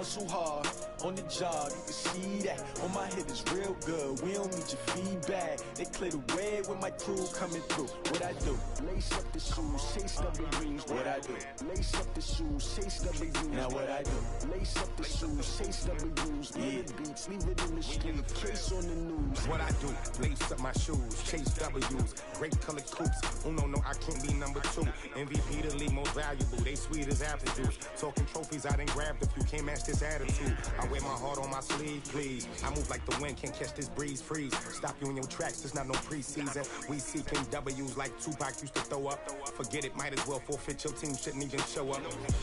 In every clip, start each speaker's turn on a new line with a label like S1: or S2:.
S1: hustle hard on the job, you can see that. On my head is real good, we don't need your feedback. They clear the way with my crew coming through. What I do? Lace up the shoes, chase W's. What I do? Lace up the shoes, chase W's. Now what I do? Lace up the shoes, chase W's. Yeah, beats, leave it in the street, case on the news.
S2: What I do? Lace up my shoes, chase W's. Great colored coops. Oh no, I can't be number 2. MVP the league most valuable. They sweet as apple juice. Talking trophies, I done grabbed a few. Can't match this attitude. I wear my heart on my sleeve, please. I move like the wind, can't catch this breeze. Freeze. Stop you in your tracks. There's not no preseason. We seeking W's like Tupac used to throw up. Forget it, might as well forfeit. Your team shouldn't even show up.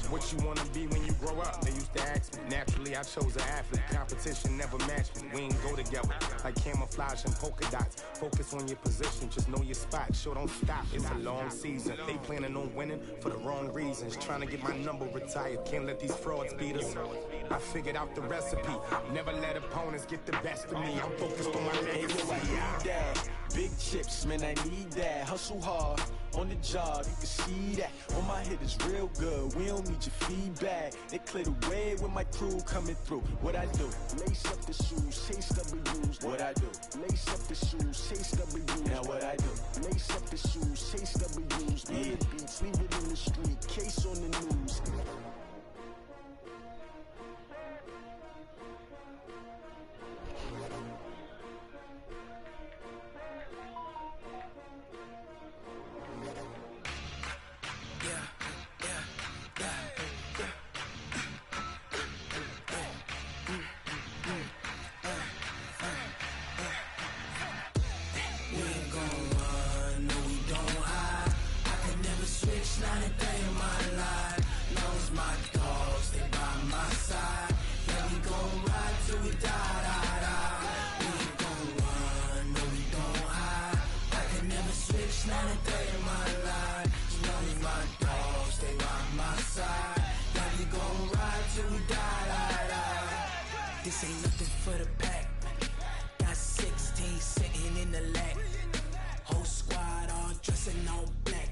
S2: What you wanna be when you grow up? They used to ask me. Naturally, I chose an athlete. Competition never matched me. We ain't go together like camouflage and polka dots. Focus on your position, just know your spot. Sure, don't stop. It's a long season. They planning on winning for the wrong reasons. Trying to get my number retired. Can't let these frauds beat us. I figured out the recipe. Never let opponents get the best of me. I'm focused on my legacy.
S1: I need that. Big chips, man, I need that. Hustle hard on the job, you can see that. On my head is real good, we don't need your feedback. They clear the way with my crew coming through. What I do? Lace up the shoes, chase W's. What I do? Lace up the shoes, chase W's. Now what I do? Lace up the shoes, chase W's. Yeah, beats, leave it in the street, case on the news.
S3: This ain't nothing for the pack. Got 16 sitting in the lap. Whole squad all dressing all black.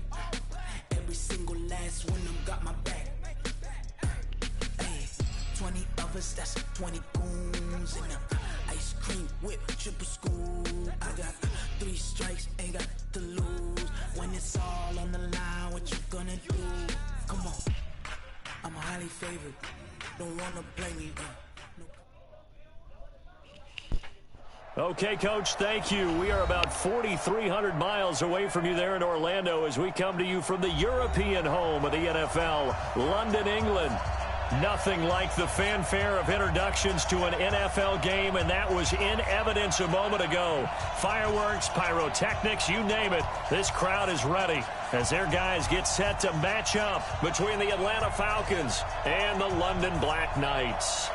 S3: Every single last one of them got my back. Hey, 20 of us, that's 20 goons in the ice cream whip, triple scoop. I got 3 strikes, ain't got to lose. When it's all on the line, what you gonna do? Come on, I'm highly favored. Don't wanna play me.
S4: Okay, Coach, thank you. We are about 4,300 miles away from you there in Orlando as we come to you from the European home of the NFL, London, England. Nothing like the fanfare of introductions to an NFL game, and that was in evidence a moment ago. Fireworks, pyrotechnics, you name it. This crowd is ready as their guys get set to match up between the Atlanta Falcons and the London Black Knights.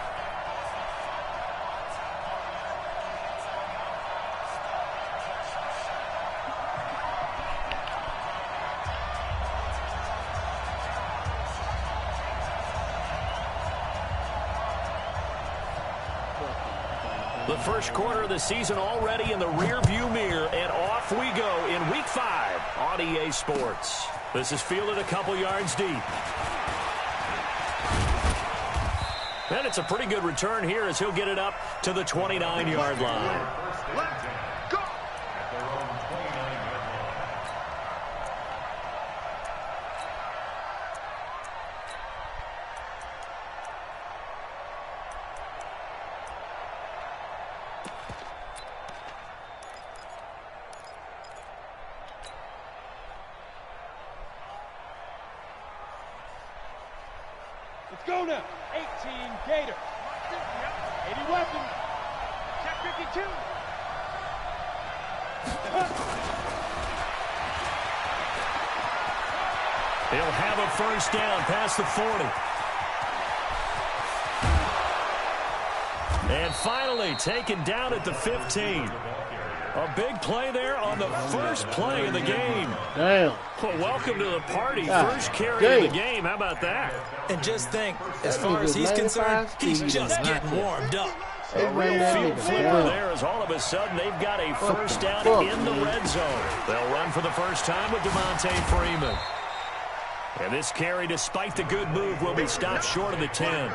S4: The first quarter of the season already in the rearview mirror, and off we go in Week 5 on EA Sports. This is fielded a couple yards deep. And it's a pretty good return here as he'll get it up to the 29-yard line.
S5: Let's go now. 18 Gator. 80 weapons. Check 52.
S4: He'll have a first down past the 40. And finally taken down at the 15. A big play there on the first play of the game.
S6: Damn.
S4: Well, welcome to the party. First carry of the game. How about that?
S3: And just think, as far as he's concerned, he's just getting warmed up.
S4: A real field flipper there as all of a sudden they've got a first down in the red zone. They'll run for the first time with Devontae Freeman. And this carry, despite the good move, will be stopped short of the 10.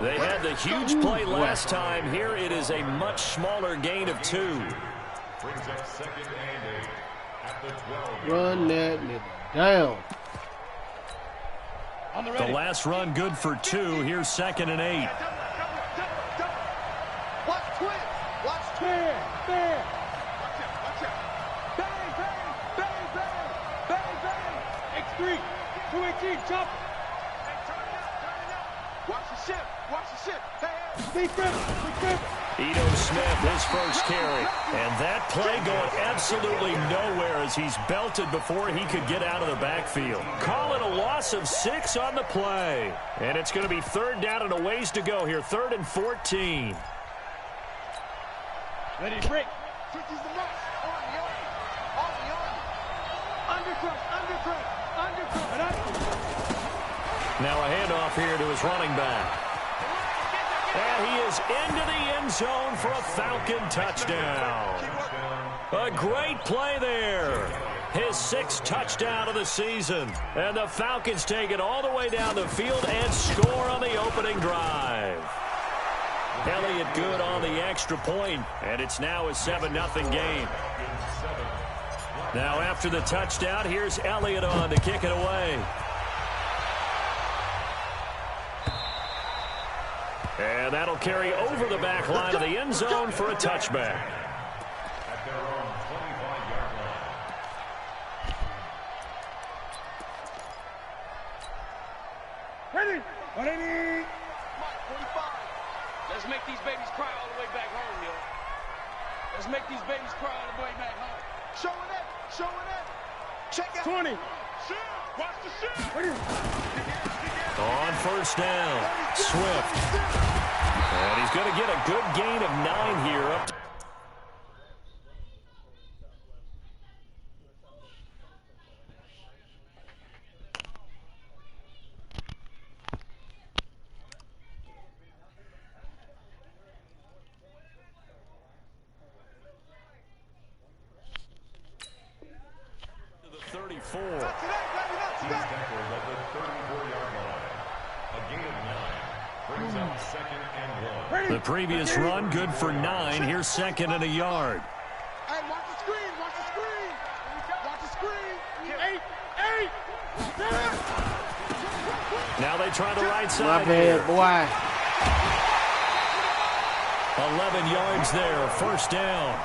S4: They had the huge play last time. Here it is a much smaller gain of 2.
S6: Brings up second and 8 at the 12.
S7: Run that nigga down.
S4: The last run good for 2. Here's second and 8.
S5: Watch twins. Watch twins. Fair. Watch out. Bang, bang, bang, bang, bang, bang. X3. 218. Jump. Watch the ship. Watch the ship. Big grip. Big grip.
S4: Ito Smith, his first carry. And that play going absolutely nowhere as he's belted before he could get out of the backfield. Call it a loss of 6 on the play. And it's going to be 3rd down and a ways to go here. 3rd and 14.
S5: Ready to break. Switches the nuts. On the arm. Undercut.
S4: Now a handoff here to his running back. And he is into the end zone for a Falcon touchdown. A great play there. His 6th touchdown of the season. And the Falcons take it all the way down the field and score on the opening drive. Elliott good on the extra point, and it's now a 7-0 game. Now after the touchdown, here's Elliott on to kick it away. And that'll carry over the back line of the end zone for a touchback.
S6: At their own 25-yard line.
S5: Ready. 180. 45. Let's make these babies cry all the way back home, yo. Let's make these babies cry all the way back home. Showing it. Check out. 20. Watch the shit.
S4: On first down, Swift. And he's going to get a good gain of 9 here. Up to the 34.
S6: Team tackles at the 34-yard line. A gain of 9. Brings up second and 1.
S4: The previous run good for 9. Here's 2nd and a yard.
S5: Hey, watch the screen. Watch the screen. 8.
S4: Now they try the right
S7: My
S4: side
S7: bad,
S4: here.
S7: boy.
S4: 11 yards there, first down.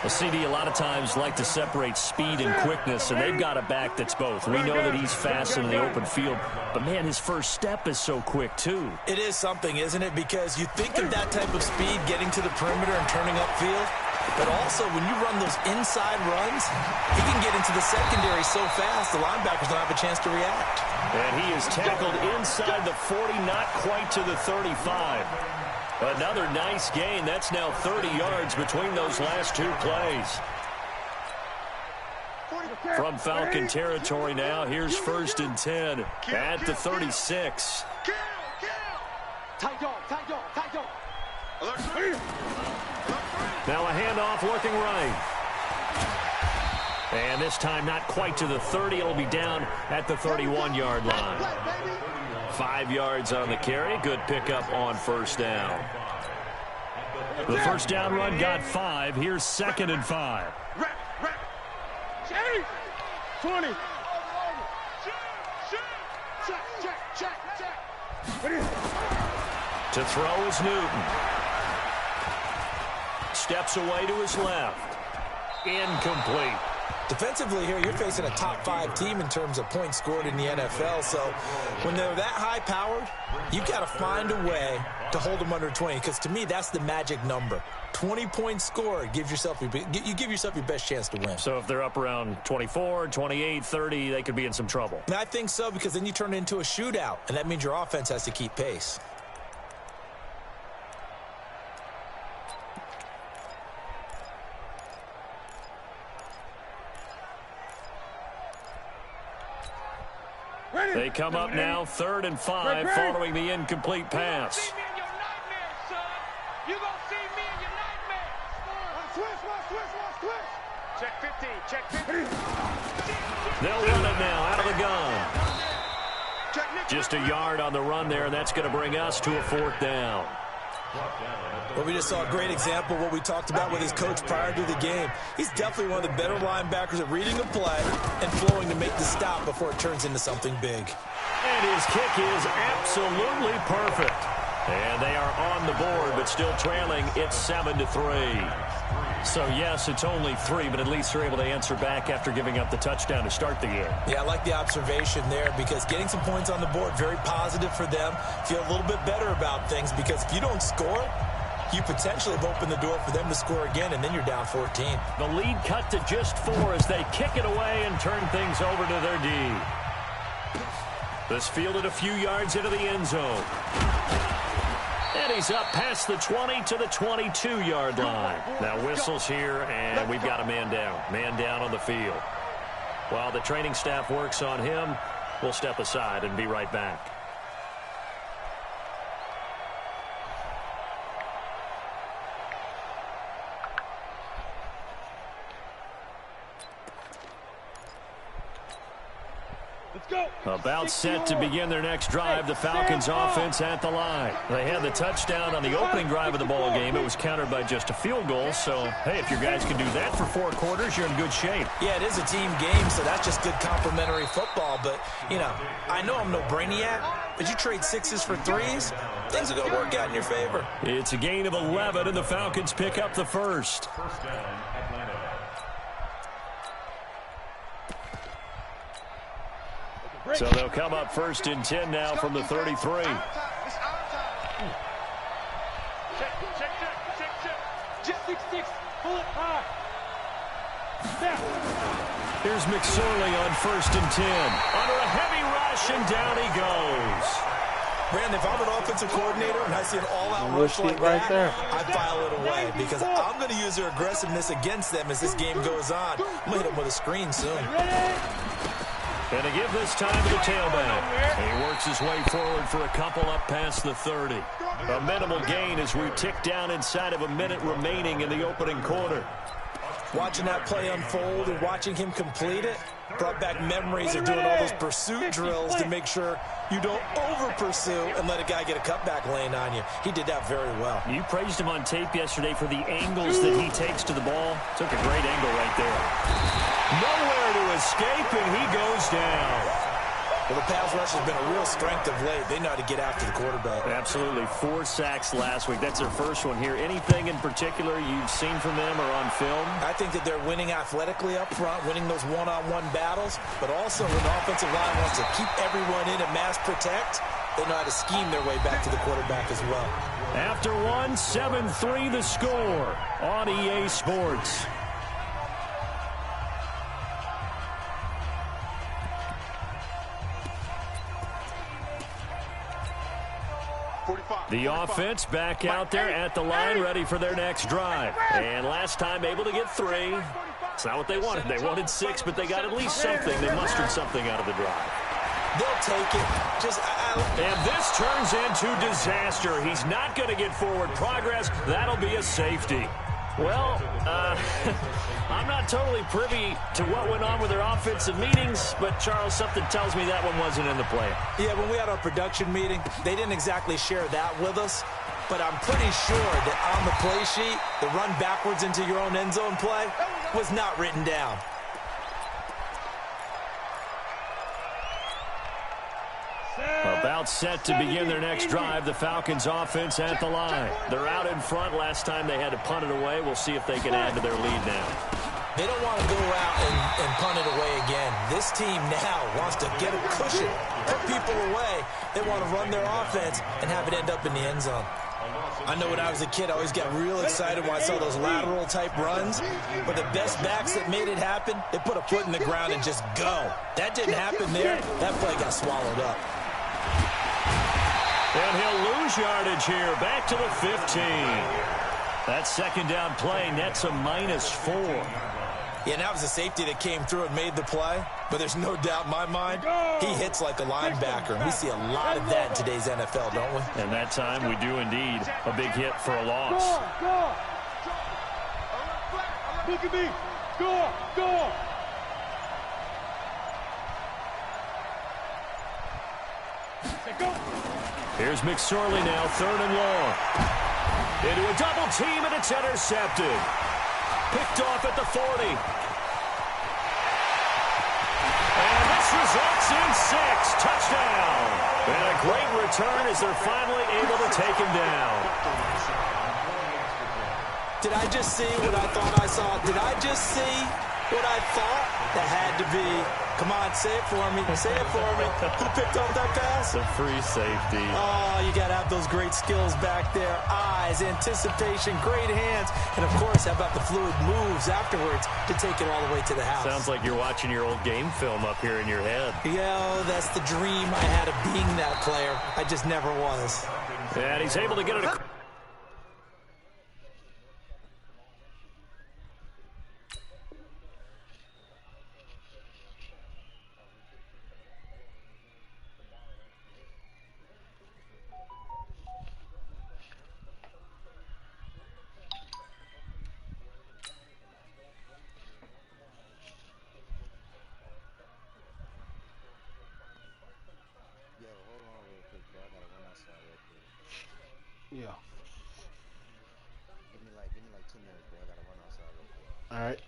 S4: The CD a lot of times like to separate speed and quickness, and they've got a back that's both. We know that he's fast in the open field, but man, his first step is so quick too.
S8: It is something, isn't it? Because you think of that type of speed getting to the perimeter and turning upfield, but also when you run those inside runs, he can get into the secondary so fast the linebackers don't have a chance to react.
S4: And he is tackled inside the 40, not quite to the 35. Another nice gain. That's now 30 yards between those last 2 plays. From Falcon territory now, here's 1st and 10 at the 36.
S5: Tight dog.
S4: Now a handoff looking right. And this time not quite to the 30. It'll be down at the 31-yard line. 5 yards on the carry. Good pickup on first down. The first down run got 5. Here's 2nd and 5.
S5: 20.
S4: To throw is Newton. Steps away to his left. Incomplete.
S8: Defensively here, you're facing a top 5 team in terms of points scored in the NFL. So when they're that high-powered, you've got to find a way to hold them under 20. Because to me, that's the magic number. 20 points scored, you give yourself your best chance to win.
S4: So if they're up around 24, 28, 30, they could be in some trouble.
S8: And I think so, because then you turn it into a shootout, and that means your offense has to keep pace.
S4: They come up now, 3rd and 5, following the incomplete pass.
S5: See me in your nightmares, son. You gonna see me in your nightmares. Switch. Check 15.
S4: They'll run it now out of the gun. Just a yard on the run there, and that's going to bring us to a 4th down.
S8: Well, we just saw a great example of what we talked about with his coach prior to the game. He's definitely one of the better linebackers at reading a play and flowing to make the stop before it turns into something big.
S4: And his kick is absolutely perfect. And they are on the board, but still trailing. It's 7-3. So, yes, it's only 3, but at least they're able to answer back after giving up the touchdown to start the game.
S8: Yeah, I like the observation there because getting some points on the board, very positive for them. Feel a little bit better about things because if you don't score, you potentially have opened the door for them to score again, and then you're down 14.
S4: The lead cut to just 4 as they kick it away and turn things over to their D. This fielded a few yards into the end zone. And he's up past the 20 to the 22-yard line. Now whistles here, and we've got a man down. Man down on the field. While the training staff works on him, we'll step aside and be right back. About set to begin their next drive, the Falcons offense at the line. They had the touchdown on the opening drive of the ball game. It was countered by just a field goal. So, hey, if your guys can do that for 4 quarters, you're in good shape.
S8: Yeah, it is a team game, so that's just good complimentary football. But, you know, I know I'm no brainiac, but you trade 6s for 3s, things are going to work out in your favor.
S4: It's a gain of 11, and the Falcons pick up the first.
S6: First down, Atlanta.
S4: So they'll come up 1st and 10 now from the 33.
S5: Check. Jet 6-6. Pull it high.
S4: Here's McSorley on 1st and 10. Under a heavy rush, and down he goes.
S8: Brandon, if I'm an offensive coordinator and I see an all-out rush like that, I file it away because I'm going to use their aggressiveness against them as this game goes on. I'm going to hit them with a screen soon.
S4: And to give this time to the tailback. He works his way forward for a couple up past the 30. A minimal gain as we tick down inside of a minute remaining in the opening quarter.
S8: Watching that play unfold and watching him complete it brought back memories of doing all those pursuit drills to make sure you don't over-pursue and let a guy get a cutback lane on you. He did that very well.
S4: You praised him on tape yesterday for the angles that he takes to the ball. Took a great angle right there. Nowhere to escape, and he goes down.
S8: Well, the pass rush has been a real strength of late. They know how to get after the quarterback.
S4: Absolutely. 4 sacks last week. That's their first one here. Anything in particular you've seen from them or on film?
S8: I think that they're winning athletically up front, winning those one-on-one battles, but also when the offensive line wants to keep everyone in and mass protect, they know how to scheme their way back to the quarterback as well.
S4: After one, 7-3 the score on EA Sports. The offense back out there at the line, ready for their next drive. And last time able to get 3. It's not what they wanted. They wanted 6, but they got at least something. They mustered something out of the drive.
S8: They'll take it.
S4: And this turns into disaster. He's not going to get forward progress. That'll be a safety. Well, I'm not totally privy to what went on with their offensive meetings, but, Charles, something tells me that one wasn't in the plan.
S8: Yeah, when we had our production meeting, they didn't exactly share that with us, but I'm pretty sure that on the play sheet, the run backwards into your own end zone play was not written down.
S4: About set to begin their next drive, the Falcons offense at the line. They're out in front. Last time they had to punt it away. We'll see if they can add to their lead now.
S8: They don't want to go out and punt it away again. This team now wants to get a cushion, put people away. They want to run their offense and have it end up in the end zone. I know when I was a kid, I always got real excited when I saw those lateral-type runs. But the best backs that made it happen, they put a foot in the ground and just go. That didn't happen there. That play got swallowed up.
S4: And he'll lose yardage here, back to the 15. That second down play nets a -4.
S8: Yeah, and that was a safety that came through and made the play. But there's no doubt in my mind, he hits like a linebacker. And we see a lot of that in today's NFL, don't we?
S4: And that time we do indeed. A big hit for a loss.
S5: Look at me. Go.
S4: Here's McSorley now, 3rd and long. Into a double team, and it's intercepted. Picked off at the 40. And this results in 6. Touchdown. And a great return as they're finally able to take him down.
S8: Did I just see what I thought I saw? Did I just see what I thought? That had to be. Come on, say it for me. Say it for me. Who picked up that pass?
S4: The free safety.
S8: Oh, you got to have those great skills back there. Eyes, anticipation, great hands. And, of course, how about the fluid moves afterwards to take it all the way to the house?
S4: Sounds like you're watching your old game film up here in your head.
S8: Yo, that's the dream I had of being that player. I just never was.
S4: And he's able to get it.
S7: Yeah.
S9: Give me like 2 minutes, bro. I gotta run outside real quick.
S7: All right.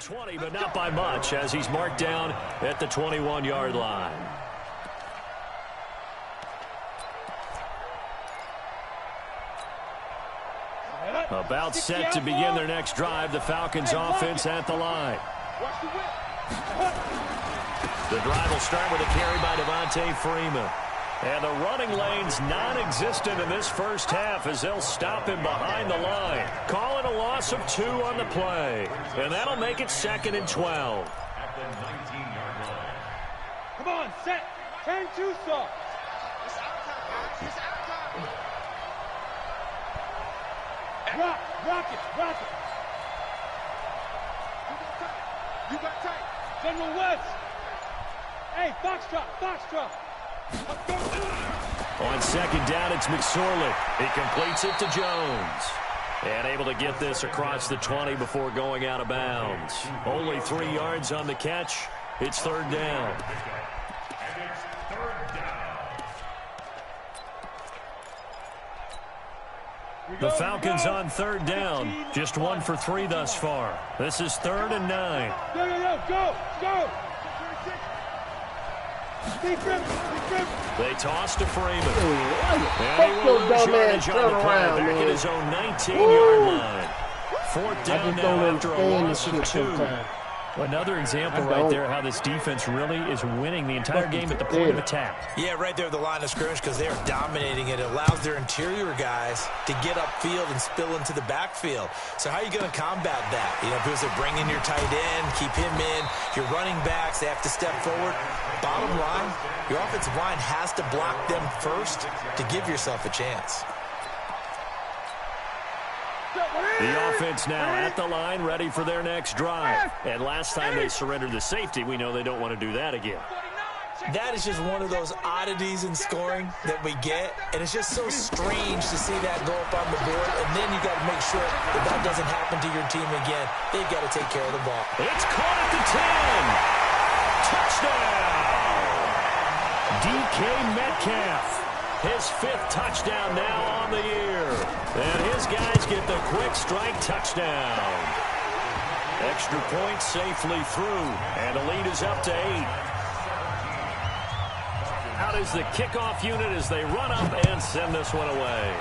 S4: 20, but not by much, as he's marked down at the 21-yard line. About set to begin their next drive, the Falcons offense at the line. The drive will start with a carry by Devontae Freeman. And the running lane's non-existent in this first half as they'll stop him behind the line. Call it a loss of 2 on the play. And that'll make it 2nd and 12.
S6: At the 19-yard line.
S5: Come on, set. Turn 2 soft. Rock it. You got tight. General West. Hey, Foxtrot.
S4: On 2nd down, it's McSorley. He completes it to Jones. And able to get this across the 20 before going out of bounds. Only 3 yards on the catch. It's 3rd down.
S6: And it's 3rd down.
S4: The Falcons on 3rd down. Just 1 for 3 thus far. This is 3rd and 9.
S5: Go.
S4: They toss to Freeman. And he will lose yardage on the play back at his own 19-yard line. 4th down now after a loss of 2. Another example right there how this defense really is winning the entire game at the point of attack.
S8: Yeah, right there at the line of scrimmage because they are dominating it. It allows their interior guys to get upfield and spill into the backfield. So how are you going to combat that? You know, because they're bringing your tight end, keep him in. Your running backs, they have to step forward. Bottom line, your offensive line has to block them first to give yourself a chance.
S4: The offense now at the line, ready for their next drive. And last time they surrendered the safety, we know they don't want to do that again.
S8: That is just one of those oddities in scoring that we get, and it's just so strange to see that go up on the board, and then you got to make sure that that doesn't happen to your team again. They've got to take care of the ball.
S4: It's caught at the 10. Touchdown! DK Metcalf. His 5th touchdown now on the year. And his guys get the quick strike touchdown. Extra point safely through. And the lead is up to 8. Out is the kickoff unit as they run up and send this one away.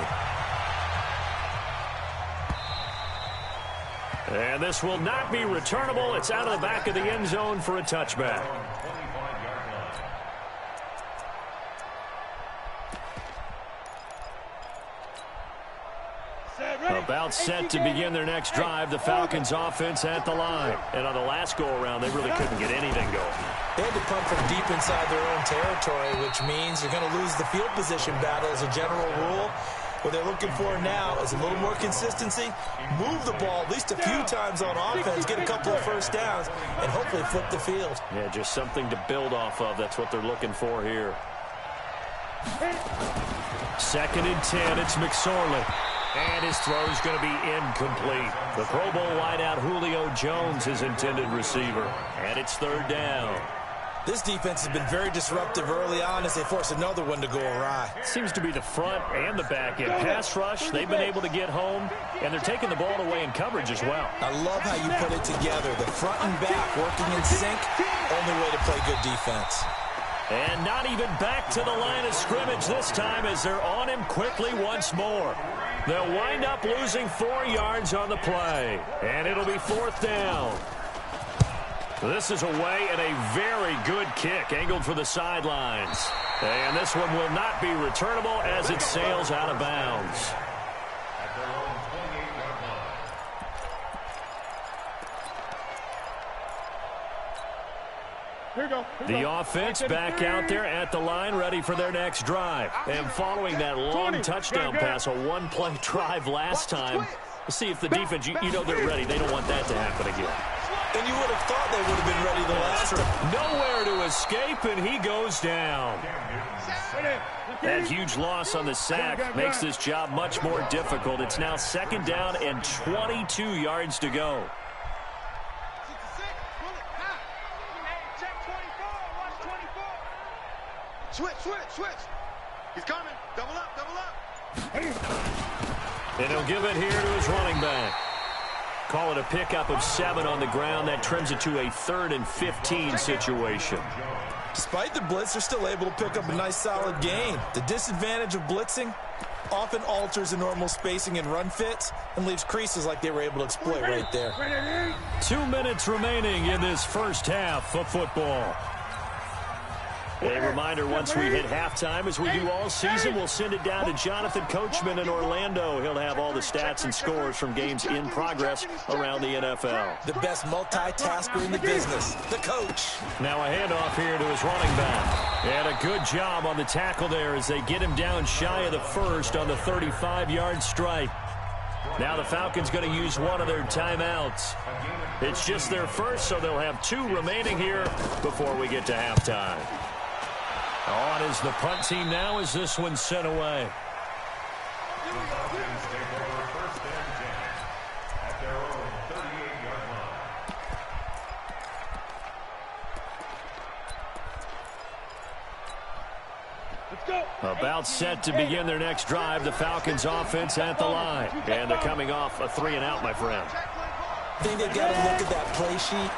S4: And this will not be returnable. It's out of the back of the end zone for a touchback. About set to begin their next drive, the Falcons offense at the line. And on the last go-around, they really couldn't get anything going.
S8: They had to punt from deep inside their own territory, which means they're going to lose the field position battle as a general rule. What they're looking for now is a little more consistency, move the ball at least a few times on offense, get a couple of first downs, and hopefully flip the field.
S4: Yeah, just something to build off of. That's what they're looking for here. 2nd and 10, it's McSorley. And his throw is going to be incomplete. The Pro Bowl wideout Julio Jones is intended receiver. And it's 3rd down.
S8: This defense has been very disruptive early on as they force another one to go awry.
S4: Seems to be the front and the back end. Pass rush, they've been able to get home, and they're taking the ball away in coverage as well.
S8: I love how you put it together. The front and back working in sync, only way to play good defense.
S4: And not even back to the line of scrimmage this time as they're on him quickly once more. They'll wind up losing 4 yards on the play. And it'll be 4th down. This is away and a very good kick angled for the sidelines. And this one will not be returnable as it sails out of bounds.
S6: At their own 28-yard line.
S4: The offense back out there at the line, ready for their next drive. And following that long touchdown pass, a one-play drive last time, to see if the defense, you know they're ready. They don't want that to happen again.
S8: And you would have thought they would have been ready the last time.
S4: Nowhere to escape, and he goes down. That huge loss on the sack makes this job much more difficult. It's now 2nd down and 22 yards to go.
S5: Switch. He's coming. Double up.
S4: And he'll give it here to his running back. Call it a pickup of 7 on the ground. That trims it to a 3rd and 15 situation.
S8: Despite the blitz, they're still able to pick up a nice solid gain. The disadvantage of blitzing often alters the normal spacing and run fits and leaves creases like they were able to exploit right there.
S4: 2 minutes remaining in this first half of football. A reminder, once we hit halftime, as we do all season, we'll send it down to Jonathan Coachman in Orlando. He'll have all the stats and scores from games in progress around the NFL.
S8: The best multitasker in the business, the coach.
S4: Now a handoff here to his running back. And a good job on the tackle there as they get him down shy of the first on the 35-yard strike. Now the Falcons going to use one of their timeouts. It's just their first, so they'll have 2 remaining here before we get to halftime. On is the punt team now as this one's sent away.
S6: Falcons take over 1st and 10 at their own 38-yard line.
S5: Let's go.
S4: About set to begin their next drive, the Falcons offense at the line. And they're coming off a 3-and-out, my friend.
S8: I think they've got to look at that play sheet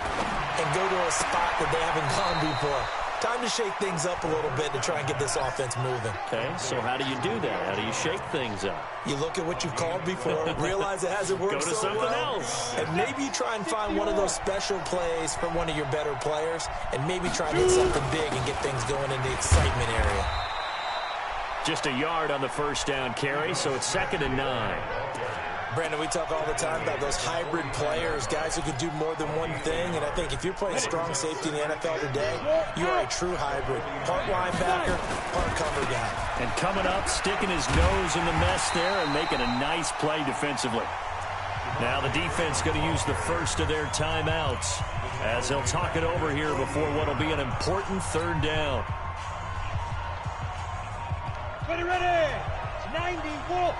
S8: and go to a spot that they haven't gone before. Time to shake things up a little bit to try and get this offense moving.
S4: Okay, so how do you do that? How do you shake things up?
S8: You look at what you've called before, realize it hasn't worked
S4: Go to
S8: so
S4: something
S8: well,
S4: else.
S8: and maybe you try and find one of those special plays from one of your better players, and maybe try and hit something big and get things going in the excitement area.
S4: Just a yard on the first down carry, so it's 2nd and 9.
S8: Brandon, we talk all the time about those hybrid players, guys who can do more than one thing, and I think if you're playing strong safety in the NFL today, you are a true hybrid. Part linebacker, part cover guy.
S4: And coming up, sticking his nose in the mess there and making a nice play defensively. Now the defense going to use the first of their timeouts as they'll talk it over here before what will be an important 3rd down.
S5: Ready. 90, Wolf.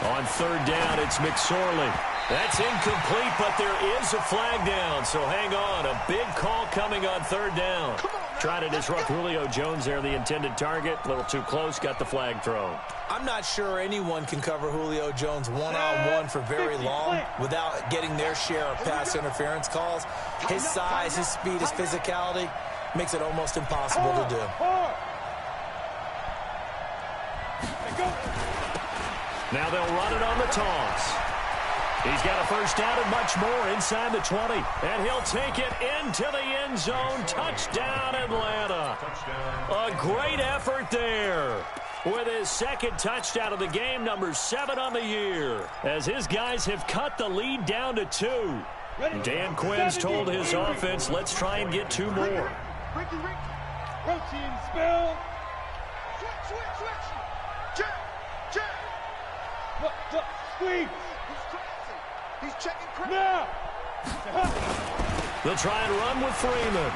S4: On 3rd down, it's McSorley. That's incomplete, but there is a flag down, so hang on. A big call coming on 3rd down. Trying to disrupt Julio Jones there, the intended target. A little too close, got the flag thrown.
S8: I'm not sure anyone can cover Julio Jones one-on-one for very long without getting their share of pass interference calls. His size, his speed, his physicality makes it almost impossible to do.
S4: Now they'll run it on the toss. He's got a first down and much more inside the 20. And he'll take it into the end zone. Touchdown, Atlanta. A great effort there. With his 2nd touchdown of the game, number 7 on the year. As his guys have cut the lead down to 2. Dan Quinn's told his offense, let's try and get 2 more.
S5: Protein spill. Switch. Check. Look, squeeze. He's checking crazy. Now.
S4: They'll try and run with Freeman.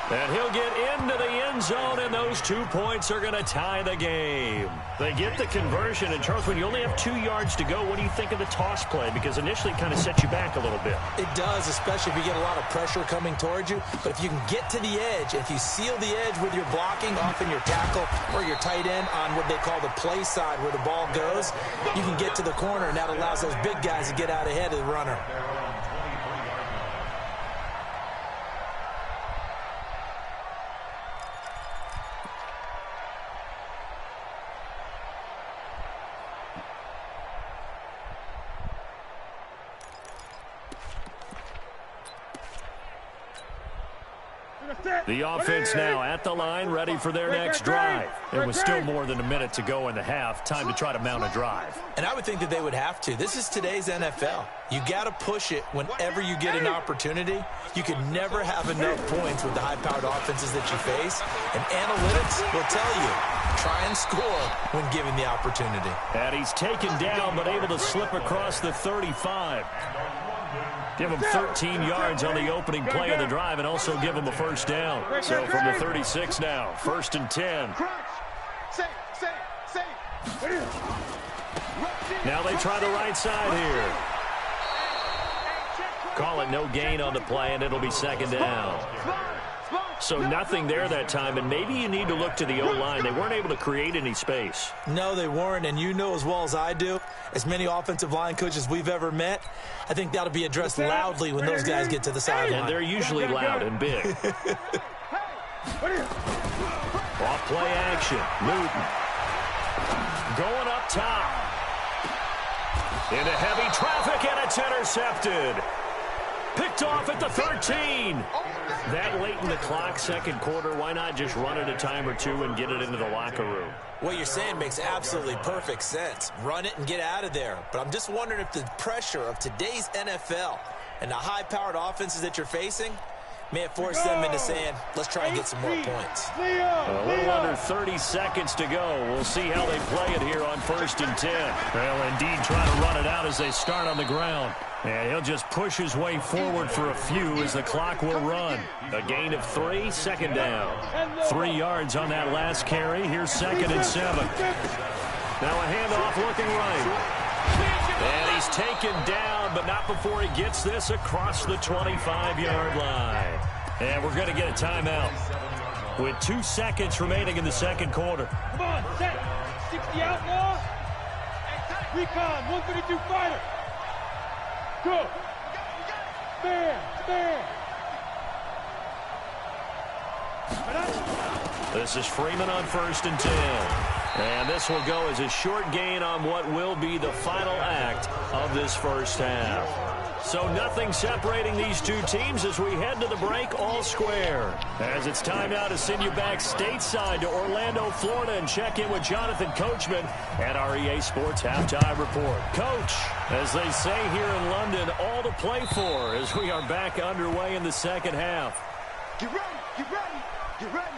S4: And he'll get into the end zone, and those 2 points are going to tie the game. They get the conversion, and Charles, when you only have 2 yards to go, what do you think of the toss play? Because initially it kind of sets you back a little bit.
S8: It does, especially if you get a lot of pressure coming towards you. But if you can get to the edge, if you seal the edge with your blocking, often your tackle or your tight end on what they call the play side where the ball goes, you can get to the corner, and that allows those big guys to get out ahead of the runner.
S4: The offense now at the line, ready for their next drive. It was still more than a minute to go in the half. Time to try to mount a drive.
S8: And I would think that they would have to. This is today's NFL. You got to push it whenever you get an opportunity. You can never have enough points with the high-powered offenses that you face. And analytics will tell you, try and score when given the opportunity.
S4: And he's taken down, but able to slip across the 35. Give him 13 yards on the opening play of the drive and also give him a first down. So from the 36 now, 1st and 10. Now they try the right side here. Call it no gain on the play, and it'll be 2nd down. So nothing there that time, and maybe you need to look to the O-line. They weren't able to create any space.
S8: No, they weren't, and you know as well as I do, as many offensive line coaches we've ever met, I think that'll be addressed loudly when those guys get to the sideline.
S4: And they're usually loud and big. Off play action. Newton. Going up top. Into heavy traffic, and it's intercepted. Picked off at the 13. That late in the clock, second quarter, why not just run it a time or two and get it into the locker room?
S8: What you're saying makes absolutely perfect sense. Run it and get out of there. But I'm just wondering if the pressure of today's NFL and the high-powered offenses that you're facing may have forced them into saying, let's try and get some more points.
S4: A little under 30 seconds to go. We'll see how they play it here on 1st and 10. They'll indeed try to run it out as they start on the ground. And he'll just push his way forward for a few as the clock will run. A gain of 3, second down. 3 yards on that last carry. Here's 2nd and 7. Now a handoff looking right. And he's taken down, but not before he gets this across the 25-yard line. And we're going to get a timeout with 2 seconds remaining in the second quarter.
S5: Come on, set. 60 outlaw. Recon, 132 fighter. Go. Stand.
S4: This is Freeman on 1st and 10. And this will go as a short gain on what will be the final act of this first half. So nothing separating these two teams as we head to the break all square. As it's time now to send you back stateside to Orlando, Florida, and check in with Jonathan Coachman at our EA Sports Halftime Report. Coach, as they say here in London, all to play for as we are back underway in the second half.
S5: Get ready, get ready, get ready.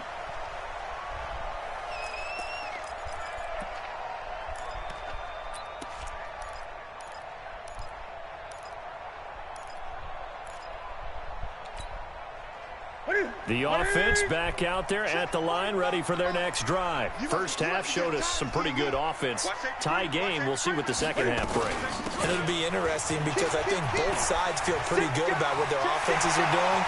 S4: The offense back out there at the line, ready for their next drive. First half showed us some pretty good offense. Tie game, we'll see what the second half brings.
S8: And it'll be interesting because I think both sides feel pretty good about what their offenses are doing.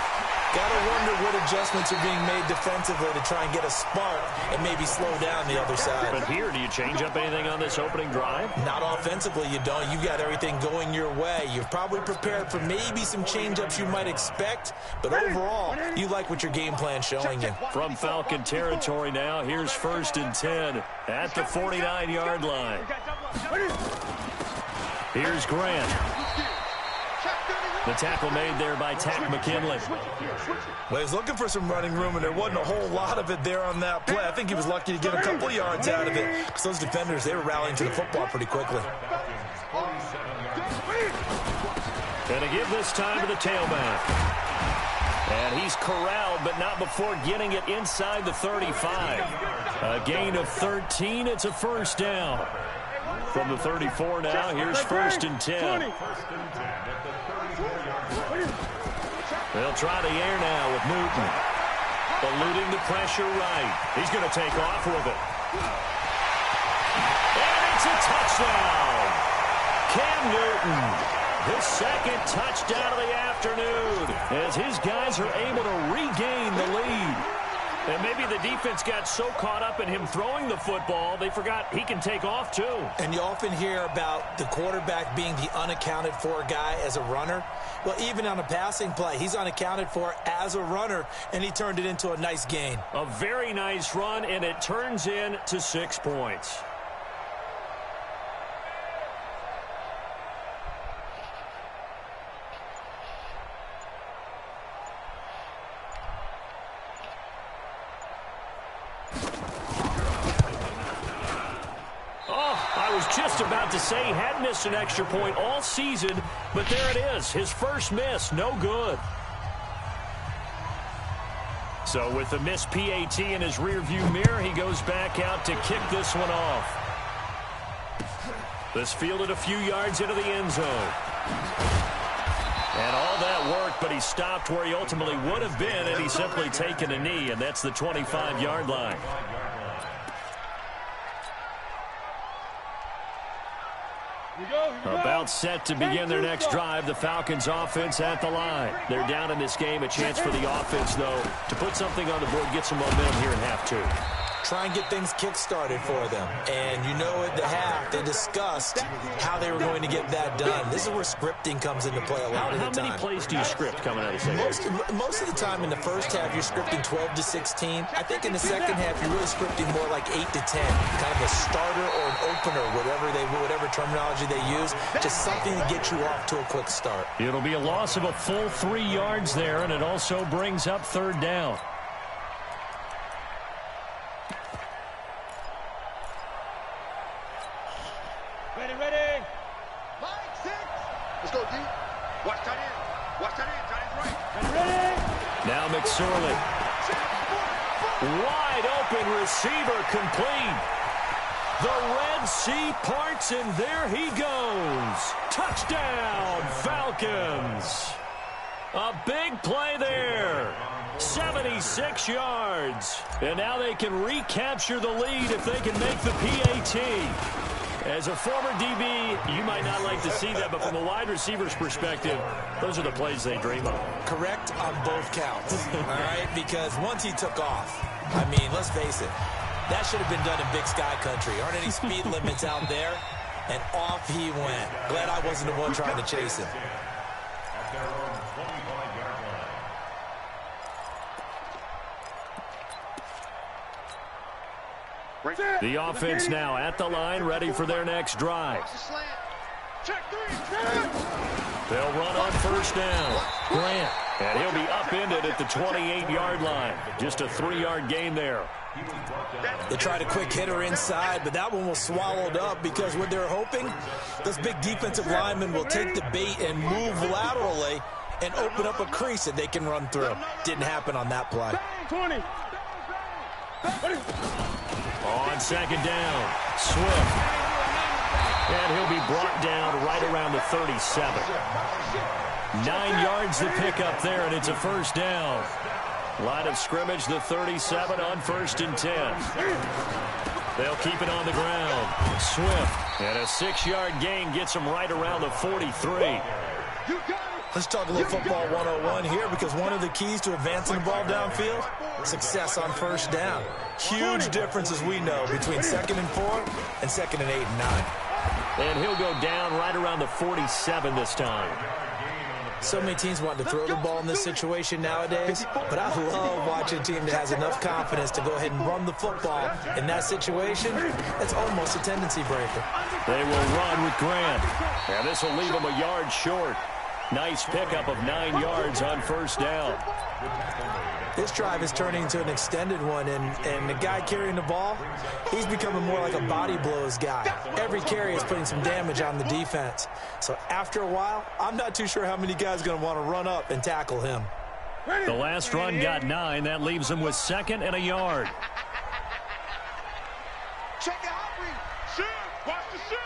S8: Got to wonder what adjustments are being made defensively to try and get a spark and maybe slow down the other side.
S4: But here, do you change up anything on this opening drive?
S8: Not offensively, you don't. You got everything going your way. You're probably prepared for maybe some change-ups you might expect, but overall, you like what your game plan's showing you.
S4: From Falcon territory now, here's 1st and 10 at the 49-yard line. Here's Grant. The tackle made there by Tack McKinley.
S8: Well, he was looking for some running room, and there wasn't a whole lot of it there on that play. I think he was lucky to get a couple of yards out of it, because those defenders, they were rallying to the football pretty quickly.
S4: And to give this time to the tailback. And he's corralled, but not before getting it inside the 35. A gain of 13. It's a first down. From the 34 now, here's 1st and 10. They'll try the air now with Newton. Eluding the pressure right. He's going to take off with it. And it's a touchdown. Cam Newton, his second touchdown of the afternoon, as his guys are able to regain the lead. And maybe the defense got so caught up in him throwing the football, they forgot he can take off too.
S8: And you often hear about the quarterback being the unaccounted for guy as a runner. Well, even on a passing play, he's unaccounted for as a runner, and he turned it into a nice gain.
S4: A very nice run, and it turns into 6 points. Just about to say he had missed an extra point all season, but there it is. His first miss, no good. So with the missed PAT in his rearview mirror, he goes back out to kick this one off. This fielded a few yards into the end zone. And all that worked, but he stopped where he ultimately would have been, and he's simply taken a knee, and that's the 25-yard line.
S5: Here we go.
S4: About set to begin their next drive, the Falcons offense at the line. They're down in this game. A chance for the offense, though, to put something on the board, get some momentum here in half two.
S8: Try and get things kick-started for them. And you know at the half, they discussed how they were going to get that done. This is where scripting comes into play a lot of the time.
S4: How many plays do you script coming out of the second half?
S8: Most of the time in the first half, you're scripting 12 to 16. I think in the second half, you're really scripting more like 8 to 10. Kind of a starter or an opener, whatever terminology they use. Just something to get you off to a quick start.
S4: It'll be a loss of a full 3 yards there, and it also brings up third down.
S5: Ready. Line 6. Let's go, D. Watch tight end. Tight end's right. Ready.
S4: Now McSorley. Wide open receiver complete. The Red Sea parts, and there he goes. Touchdown, Falcons. A big play there. 76 yards. And now they can recapture the lead if they can make the PAT. As a former DB, you might not like to see that, but from a wide receiver's perspective, those are the plays they dream of.
S8: Correct on both counts, all right? Because once he took off, I mean, let's face it, that should have been done in Big Sky Country. Aren't any speed limits out there? And off he went. Glad I wasn't the one trying to chase him.
S6: At their own 25-yard line.
S4: The offense now at the line, ready for their next drive. They'll run on first down. Grant, and he'll be upended at the 28-yard line. Just a 3-yard gain there.
S8: They tried a quick hitter inside, but that one was swallowed up because what they're hoping, this big defensive lineman will take the bait and move laterally and open up a crease that they can run through. Didn't happen on that play.
S5: 20.
S4: On second down, Swift. And he'll be brought down right around the 37. 9 yards to pick up there, and it's a first down. Line of scrimmage, the 37 on first and 10. They'll keep it on the ground. Swift, and a 6-yard gain gets him right around the 43.
S8: Let's talk a little football 101 here, because one of the keys to advancing the ball downfield, success on first down. Huge difference, as we know, between 2nd and 4 and 2nd and 8 and 9.
S4: And he'll go down right around the 47 this time.
S8: So many teams want to throw the ball in this situation nowadays, but I love watching a team that has enough confidence to go ahead and run the football. In that situation, it's almost a tendency breaker.
S4: They will run with Grant. And this will leave them a yard short. Nice pickup of 9 yards on first down.
S8: This drive is turning into an extended one, and the guy carrying the ball, he's becoming more like a body blows guy. Every carry is putting some damage on the defense. So after a while, I'm not too sure how many guys are going to want to run up and tackle him.
S4: The last run got 9. That leaves them with 2nd and a yard.
S5: Check it out, shoot! Watch the shoot!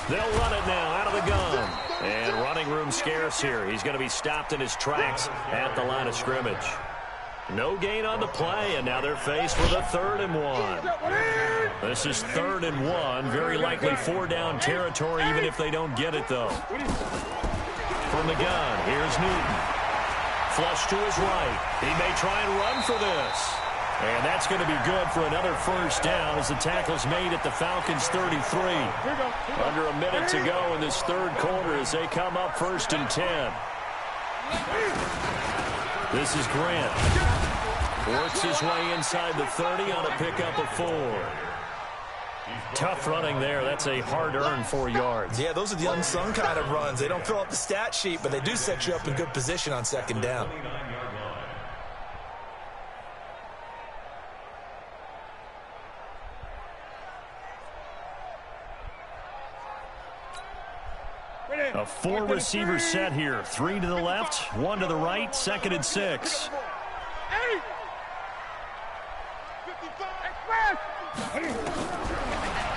S4: They'll run it now out of the gun. And running room scarce here. He's going to be stopped in his tracks at the line of scrimmage. No gain on the play, and now they're faced with a 3rd and 1. This is 3rd and 1. Very likely 4-down territory, even if they don't get it, though. From the gun, here's Newton. Flush to his right. He may try and run for this. And that's going to be good for another first down as the tackle's made at the Falcons' 33. Under a minute to go in this third quarter as they come up 1st and 10. This is Grant. Works his way inside the 30 on a pickup of 4. Tough running there. That's a hard-earned 4 yards.
S8: Yeah, those are the unsung kind of runs. They don't fill up the stat sheet, but they do set you up in good position on 2nd down.
S4: A 4-receiver set here. 3 to the left, 1 to the right, 2nd and 6.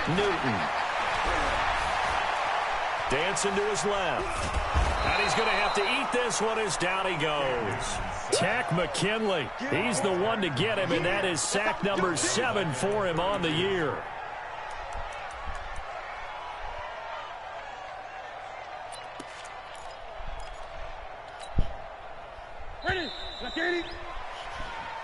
S4: Newton. Dancing to his left. And he's going to have to eat this one as down he goes. Tack McKinley. He's the one to get him, and that is sack number 7 for him on the year.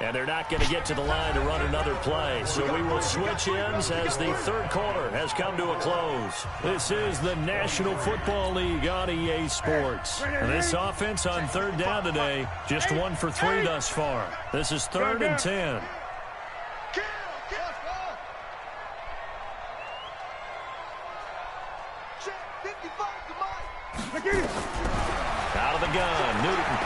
S4: And they're not going to get to the line to run another play. So we will switch ends as the third quarter has come to a close. This is the National Football League on EA Sports. And this offense on third down today, just 1 for 3 thus far. This is 3rd and 10. Out of the gun, Newton.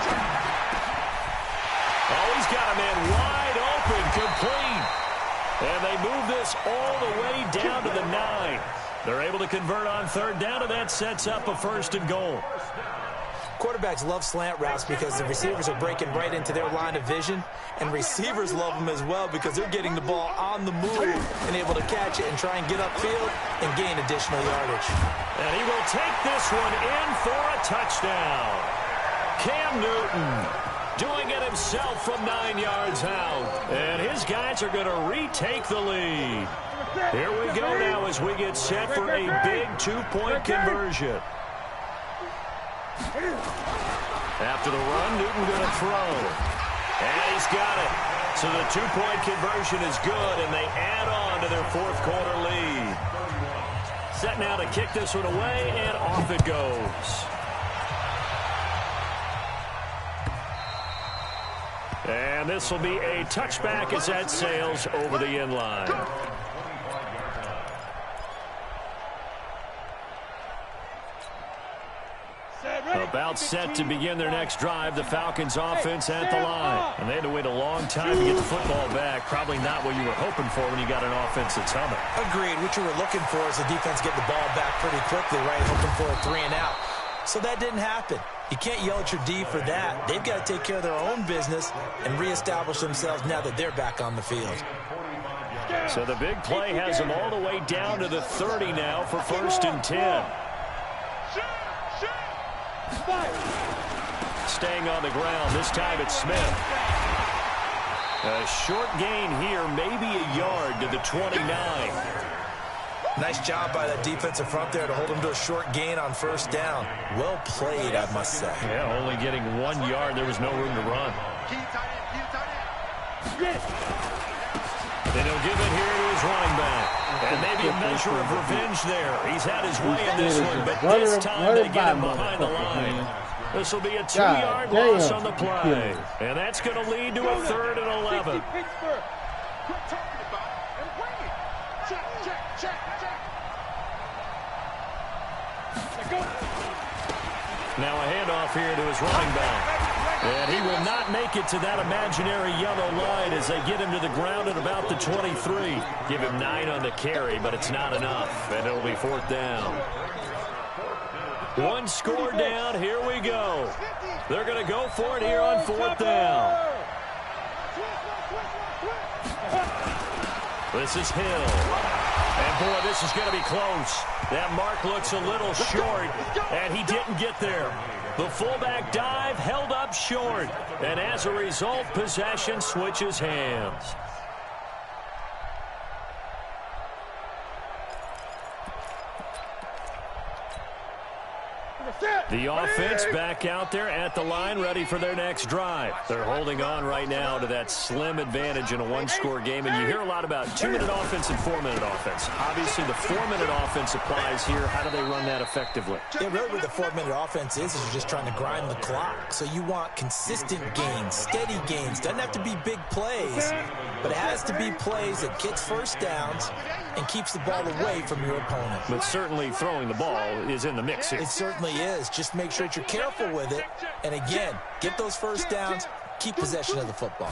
S4: Oh, he's got a man wide open, complete. And they move this all the way down to the 9. They're able to convert on third down, and that sets up a 1st and goal.
S8: Quarterbacks love slant routes because the receivers are breaking right into their line of vision, and receivers love them as well because they're getting the ball on the move and able to catch it and try and get upfield and gain additional yardage.
S4: And he will take this one in for a touchdown. Cam Newton doing it himself from 9 yards out. And his guys are going to retake the lead. Here we go now as we get set for a big 2-point conversion. After the run, Newton going to throw. And he's got it. So the 2-point conversion is good, and they add on to their 4th quarter lead. Set now to kick this one away, and off it goes. And this will be a touchback as that sails over the end line. About set to begin their next drive, the Falcons offense at the line. And they had to wait a long time to get the football back. Probably not what you were hoping for when you got an offense that's humming.
S8: Agreed. What you were looking for is the defense getting the ball back pretty quickly, right? Hoping for a 3 and out. So that didn't happen. You can't yell at your D for that. They've got to take care of their own business and reestablish themselves now that they're back on the field.
S4: So the big play has them all the way down to the 30 now for 1st and 10. Staying on the ground, this time it's Smith. A short gain here, maybe a yard to the 29.
S8: Nice job by that defensive front there to hold him to a short gain on 1st down. Well played, I must say.
S4: Yeah, only getting 1 yard. There was no room to run. Then he'll give it here to his running back. And maybe a measure of revenge there. He's had his way in this one, but this time they get him behind the line. This will be a 2-yard loss on the play. And that's going to lead to a 3rd and 11. Now a handoff here to his running back. And he will not make it to that imaginary yellow line as they get him to the ground at about the 23. Give him 9 on the carry, but it's not enough. And it'll be 4th down. 1 score down. Here we go. They're going to go for it here on 4th down. This is Hill. And, boy, this is going to be close. That mark looks a little short, and he didn't get there. The fullback dive held up short, and as a result, possession switches hands. The offense back out there at the line, ready for their next drive. They're holding on right now to that slim advantage in a 1-score game, and you hear a lot about 2-minute offense and 4-minute offense. Obviously, the 4-minute offense applies here. How do they run that effectively?
S8: Yeah, really what the 4-minute offense is you're just trying to grind the clock. So you want consistent gains, steady gains. Doesn't have to be big plays, but it has to be plays that gets 1st downs and keeps the ball away from your opponent.
S4: But certainly throwing the ball is in the mix here.
S8: It certainly is. Just make sure that you're careful with it. And again, get those 1st downs, keep possession of the football.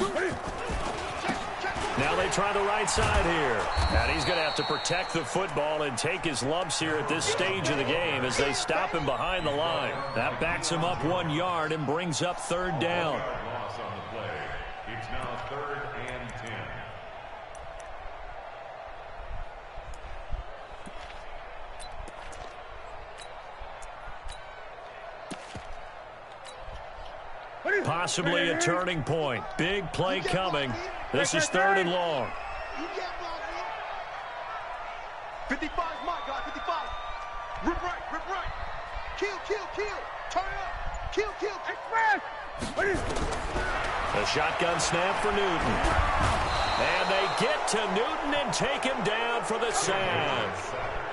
S4: Now they try the right side here. And he's going to have to protect the football and take his lumps here at this stage of the game as they stop him behind the line. That backs him up 1 yard and brings up 3rd down.
S6: Loss on the play. It's now 3rd and 10.
S4: Possibly a turning point. Big play coming. This is 3rd and long.
S5: 55 is my guy, 55. Rip right. Kill. Turn it up. Kill. Express.
S4: A shotgun snap for Newton. And they get to Newton and take him down for the sack.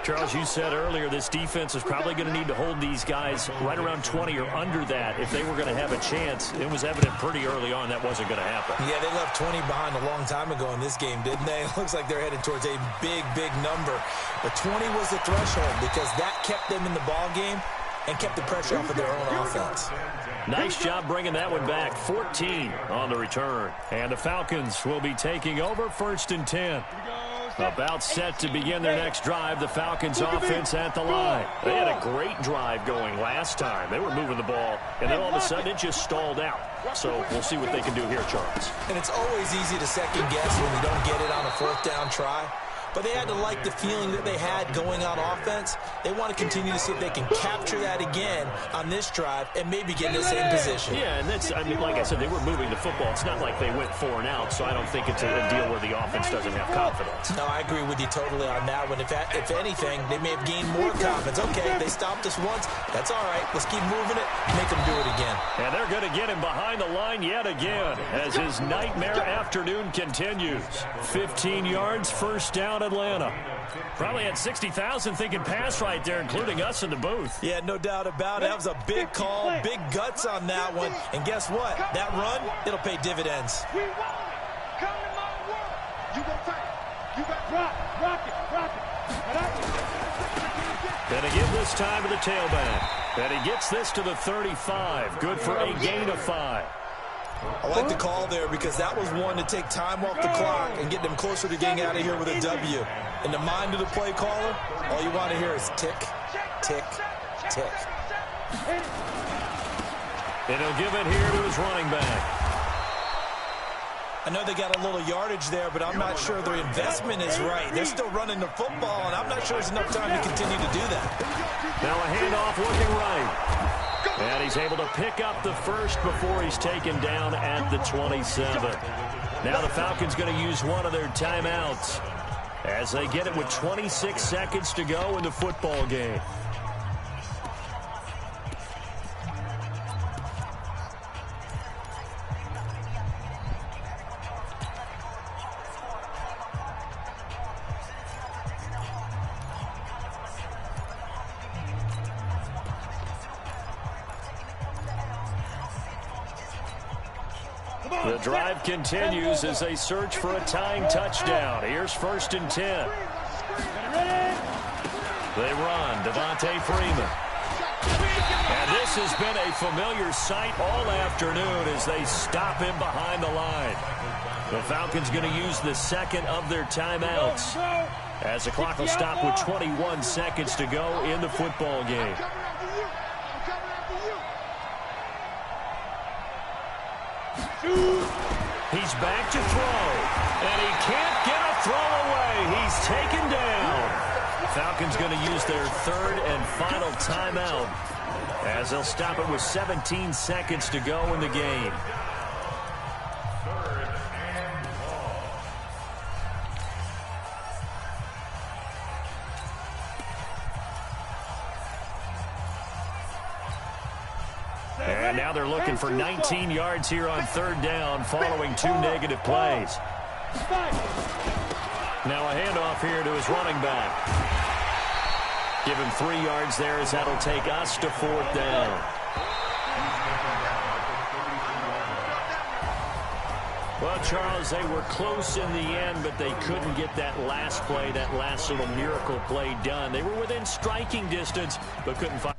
S4: Charles, you said earlier this defense is probably going to need to hold these guys right around 20 or under that if they were going to have a chance. It was evident pretty early on that wasn't going to happen. Yeah, they left 20 behind a long time ago in this game, didn't they? It looks like they're headed towards a big number. But 20 was the threshold because that kept them in the ball game and kept the pressure off of their own offense. Nice job bringing that one back. 14 on the return. And the Falcons will be taking over 1st and 10. About set to begin their next drive. The Falcons offense at the line. They had a great drive going last time. They were moving the ball, and then all of a sudden it just stalled out. So we'll see what they can do here, Charles. And it's always easy to second guess when you don't get it on a 4th down try. But they had to like the feeling that they had going on offense. They want to continue to see if they can capture that again on this drive and maybe get in the same position. Yeah, and that's, I mean, like I said, they were moving the football. It's not like they went 4 and out, so I don't think it's a deal where the offense doesn't have confidence. No, I agree with you totally on that one. If anything, they may have gained more confidence. Okay, they stopped us once. That's all right. Let's keep moving it, make them do it again. And they're going to get him behind the line yet again as his nightmare afternoon continues. 15 yards, 1st down, Atlanta. Probably had 60,000 thinking pass right there, including us in the booth. Yeah, no doubt about it. That was a big call, big guts on that one. And guess what? That run, it'll pay dividends.
S5: We want it. Come to my world. You go fight. You got rock it.
S4: Gonna give this time to the tailback. And he gets this to the 35. Good for a gain of 5. I like the call there because that was one to take time off the clock and get them closer to getting out of here with a W. In the mind of the play caller, all you want to hear is tick, tick, tick. And he'll give it here to his running back. I know they got a little yardage there, but I'm not sure their investment is right. They're still running the football, and I'm not sure there's enough time to continue to do that. Now a handoff looking right. And he's able to pick up the first before he's taken down at the 27. Now the Falcons going to use one of their timeouts as they get it with 26 seconds to go in the football game. The drive continues as they search for a tying touchdown. Here's 1st and 10. They run. Devontae Freeman. And this has been a familiar sight all afternoon as they stop him behind the line. The Falcons going to use the second of their timeouts as the clock will stop with 21 seconds to go in the football game. He's back to throw, and he can't get a throw away. He's taken down. Falcons going to use their 3rd and final timeout as they'll stop it with 17 seconds to go in the game. And now they're looking for 19 yards here on 3rd down following 2 negative plays. Now a handoff here to his running back. Give him 3 yards there as that'll take us to 4th down. Well, Charles, they were close in the end, but they couldn't get that last play, that last little miracle play done. They were within striking distance, but couldn't find